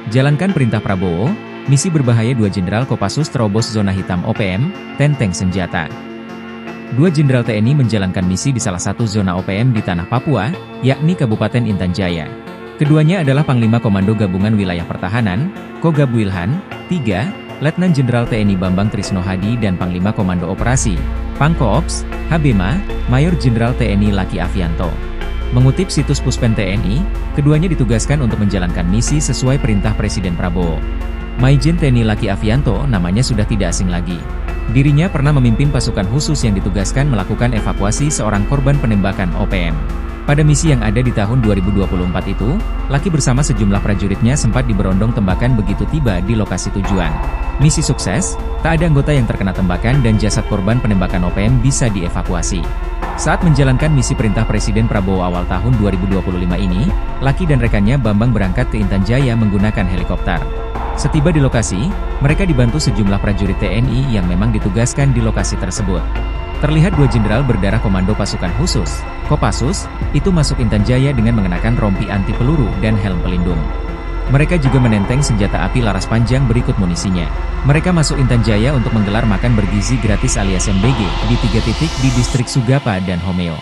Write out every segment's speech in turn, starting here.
Jalankan perintah Prabowo, misi berbahaya 2 Jenderal Kopassus terobos zona hitam OPM, tenteng senjata. 2 Jenderal TNI menjalankan misi di salah satu zona OPM di tanah Papua, yakni Kabupaten Intan Jaya. Keduanya adalah Panglima Komando Gabungan Wilayah Pertahanan, Kogab Wilhan, 3, Letnan Jenderal TNI Bambang Trisno Hadi dan Panglima Komando Operasi, Pangkoops, HBMA, Mayor Jenderal TNI Laki Afianto. Mengutip situs Puspen TNI, keduanya ditugaskan untuk menjalankan misi sesuai perintah Presiden Prabowo. Maijen TNI Laki Afianto namanya sudah tidak asing lagi. Dirinya pernah memimpin pasukan khusus yang ditugaskan melakukan evakuasi seorang korban penembakan OPM. Pada misi yang ada di tahun 2024 itu, Laki bersama sejumlah prajuritnya sempat diberondong tembakan begitu tiba di lokasi tujuan. Misi sukses, tak ada anggota yang terkena tembakan dan jasad korban penembakan OPM bisa dievakuasi. Saat menjalankan misi perintah Presiden Prabowo awal tahun 2025 ini, Laki dan rekannya Bambang berangkat ke Intan Jaya menggunakan helikopter. Setiba di lokasi, mereka dibantu sejumlah prajurit TNI yang memang ditugaskan di lokasi tersebut. Terlihat 2 jenderal berdarah Komando Pasukan Khusus, Kopassus, itu masuk Intan Jaya dengan mengenakan rompi anti peluru dan helm pelindung. Mereka juga menenteng senjata api laras panjang berikut munisinya. Mereka masuk Intan Jaya untuk menggelar makan bergizi gratis alias MBG di 3 titik di distrik Sugapa dan Homeo.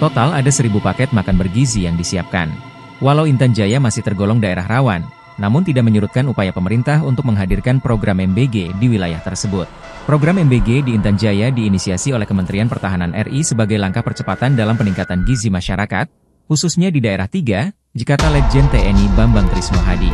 Total ada 1000 paket makan bergizi yang disiapkan. Walau Intan Jaya masih tergolong daerah rawan, namun tidak menyurutkan upaya pemerintah untuk menghadirkan program MBG di wilayah tersebut. Program MBG di Intan Jaya diinisiasi oleh Kementerian Pertahanan RI sebagai langkah percepatan dalam peningkatan gizi masyarakat, khususnya di daerah 3, Jikata Letjen TNI Bambang Trisno Hadi.